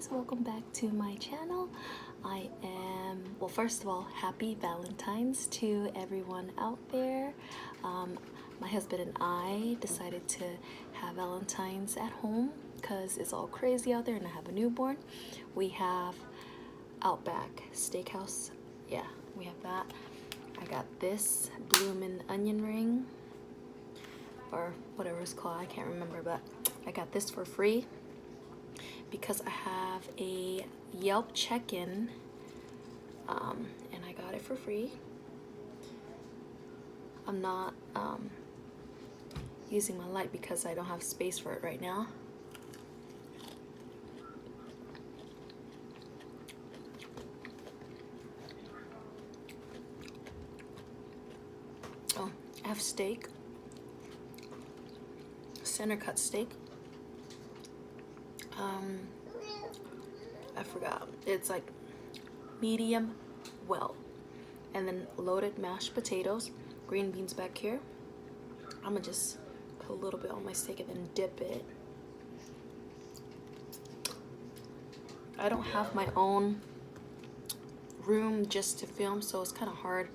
guys, welcome back to my channel. Well, first of all, happy Valentine's to everyone out there. My husband and I decided to have Valentine's at home because it's all crazy out there and I have a newborn. We have Outback Steakhouse. Yeah, we have that. I got this bloomin' onion ring, or whatever it's called, I can't remember, but I got this for free because I have a Yelp check-in, and I got it for free. I'm not using my light because I don't have space for it right now. Oh, I have steak, center cut steak. I forgot, it's like medium well, and then loaded mashed potatoes, green beans back here. I'm gonna just put a little bit on my steak and then dip it. I don't have my own room just to film, so it's kind of hard.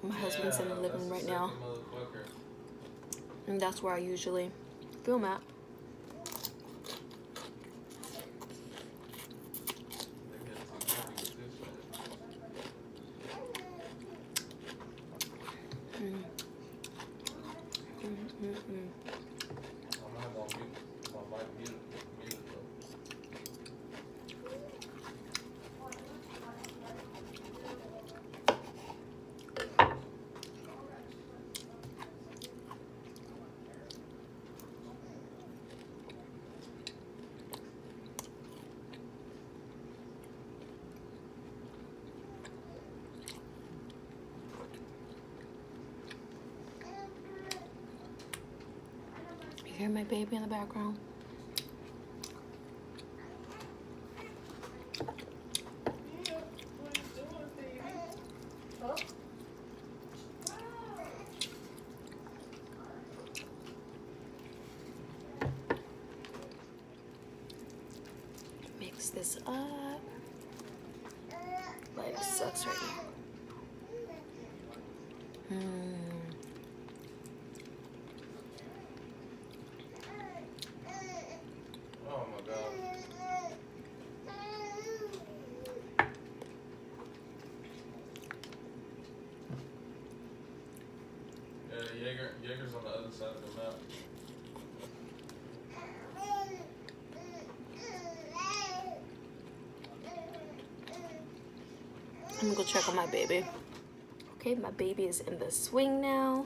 My husband's in the living room right now, and that's where I usually film at. You hear my baby in the background? Mix this up. Life sucks right now. Oh my god. Yeah, Jaeger's on the other side of the map. I'm gonna go check on my baby. Okay, my baby is in the swing now.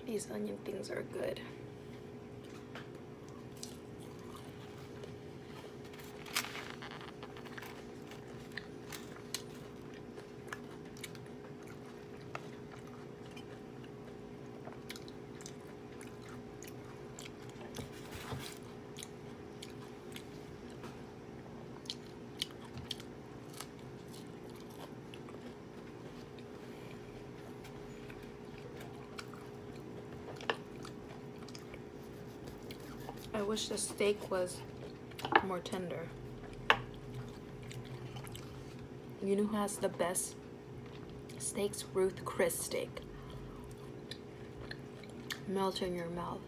These onion things are good. I wish the steak was more tender. You know who has the best steaks? Ruth Chris steak. Melt in your mouth.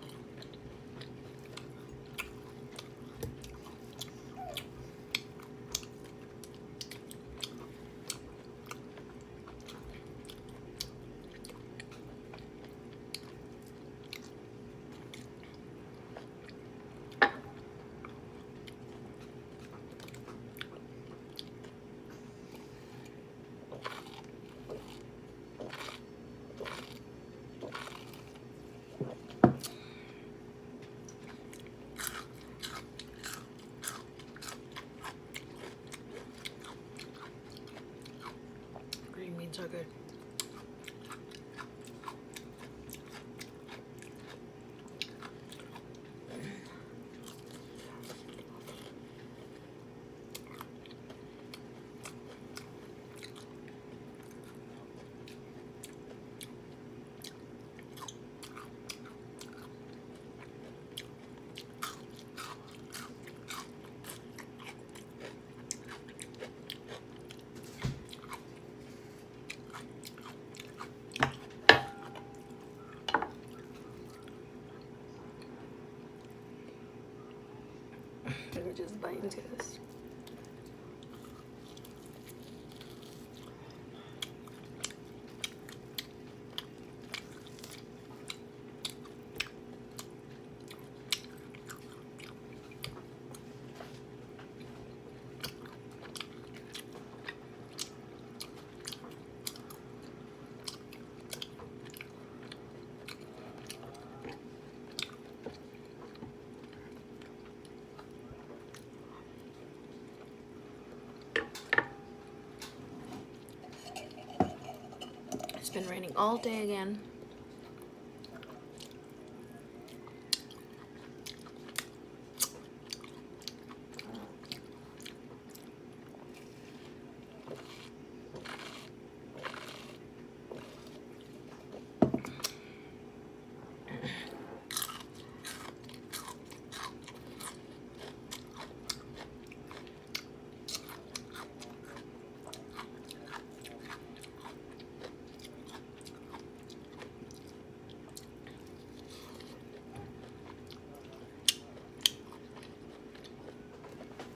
Green beans are good. Let me just bite into this. It's been raining all day again.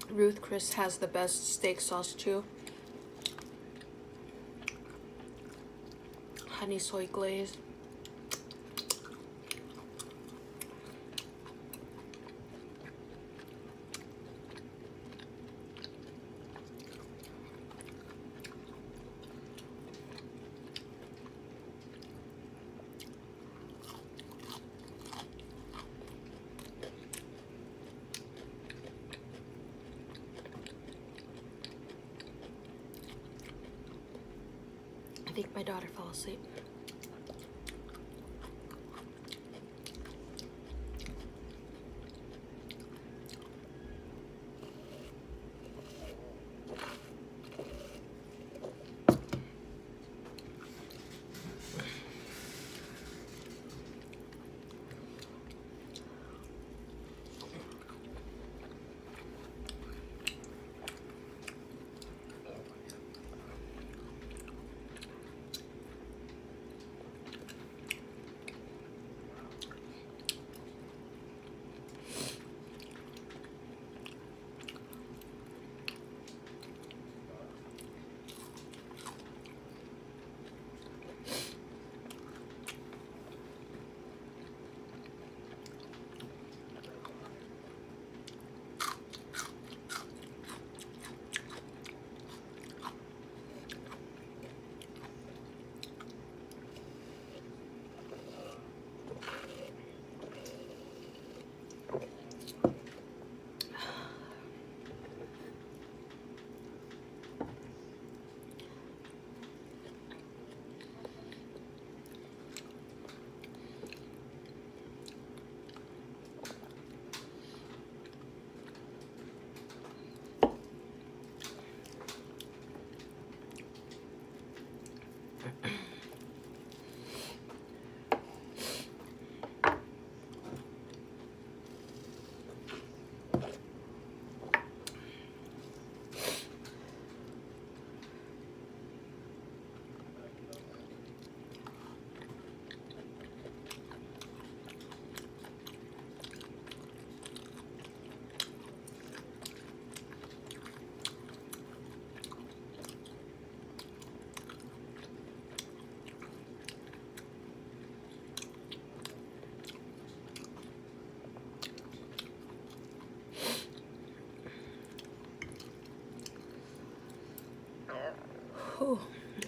Ruth Chris has the best steak sauce too. Honey soy glaze. I think my daughter fell asleep.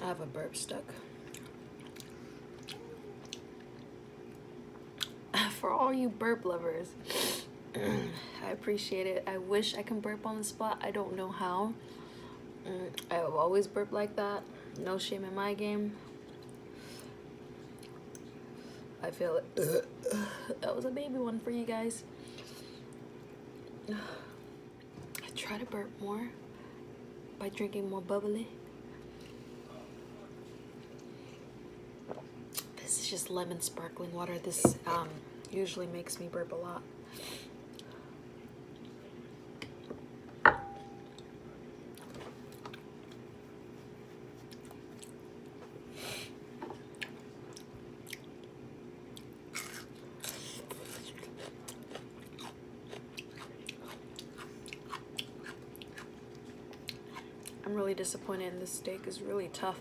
have a burp stuck. For all you burp lovers, I appreciate it. I wish I can burp on the spot. I don't know how. I've always burped like that. No shame in my game. I feel it. That was a baby one for you guys. I try to burp more by drinking more bubbly. This is just lemon sparkling water. This usually makes me burp a lot. I'm really disappointed in this steak. It's really tough.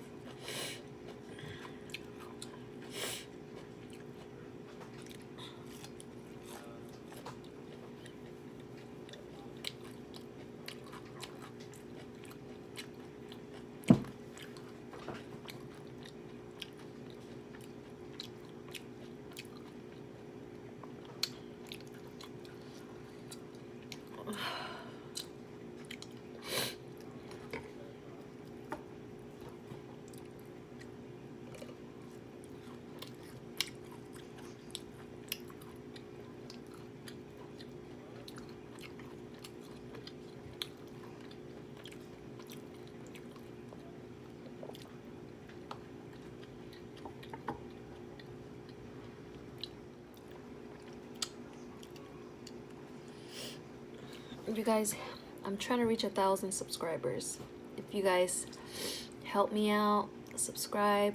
You guys, I'm trying to reach 1,000 subscribers. If you guys help me out, subscribe,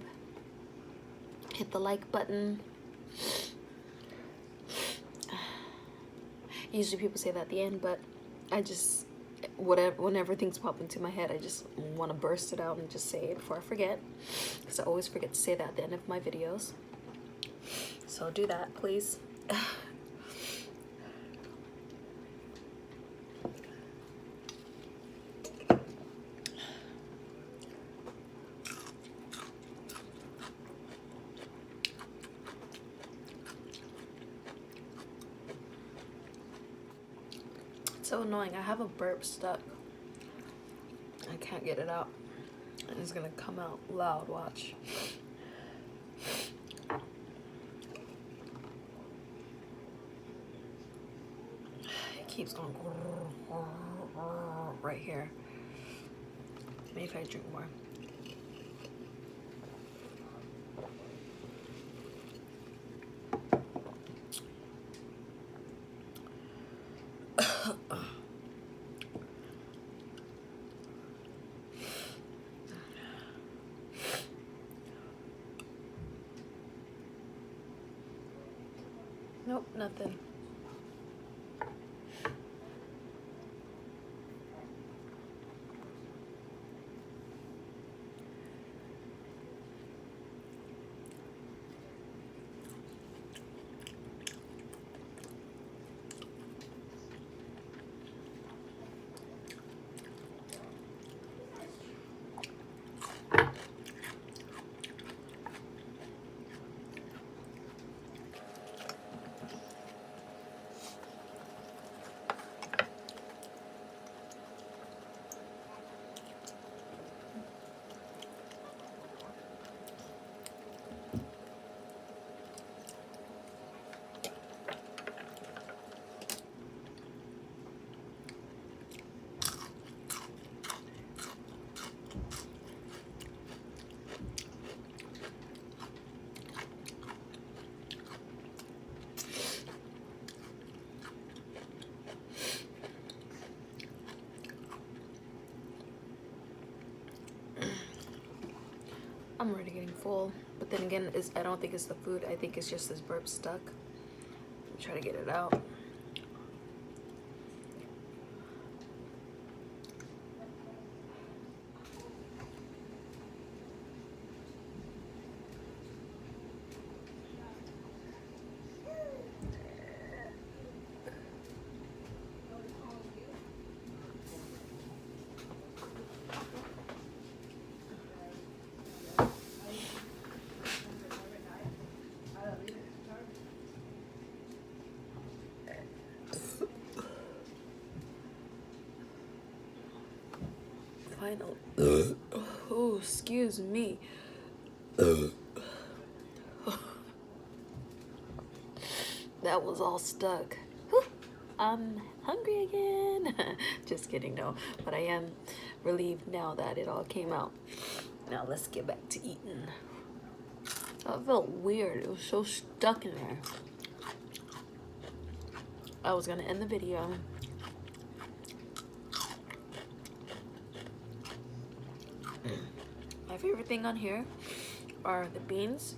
hit the like button. Usually people say that at the end, but I just, whenever things pop into my head, I just want to burst it out and just say it before I forget, because I always forget to say that at the end of my videos. So do that, please. So annoying. I have a burp stuck. I can't get it out. And it's gonna come out loud. Watch. It keeps going right here. Maybe if I drink more. Nope, nothing. I'm already getting full, but then again, I don't think it's the food. I think it's just this burp stuck. I'm trying to get it out. finally. Oh, excuse me. That was all stuck. Whew. I'm hungry again. Just kidding, no. But I am relieved now that it all came out. Now let's get back to eating. That felt weird. It was so stuck in there. I was gonna end the video. My favorite thing on here are the beans,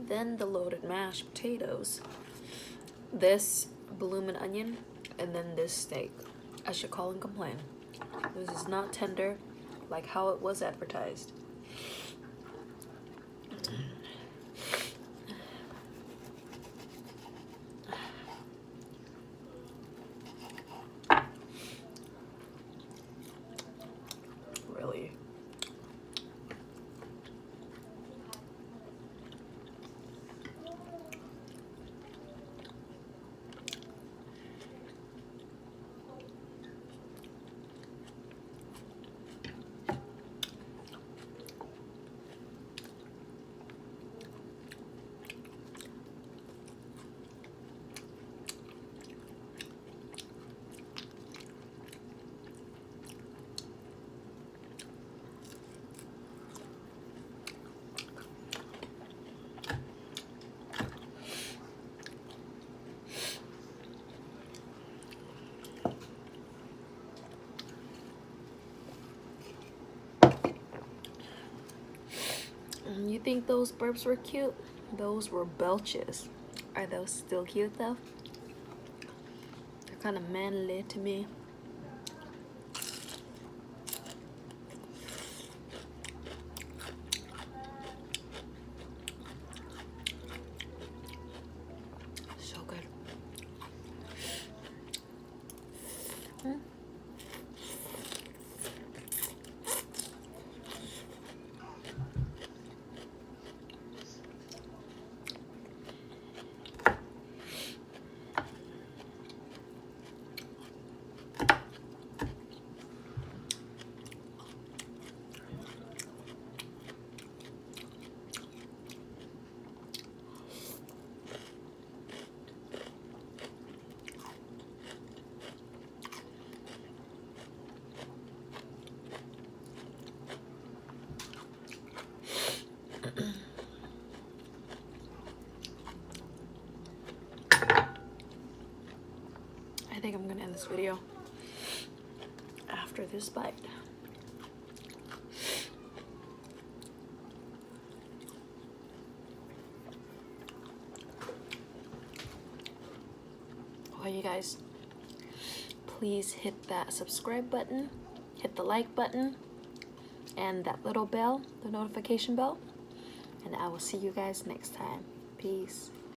then the loaded mashed potatoes, this bloomin' onion, and then this steak. I should call and complain. This is not tender like how it was advertised. Really. You think those burps were cute? Those were belches. Are those still cute though? They're kind of manly to me. So good. I think I'm gonna end this video after this bite. Well, you guys, please hit that subscribe button, hit the like button, and that little bell, the notification bell, and I will see you guys next time. Peace.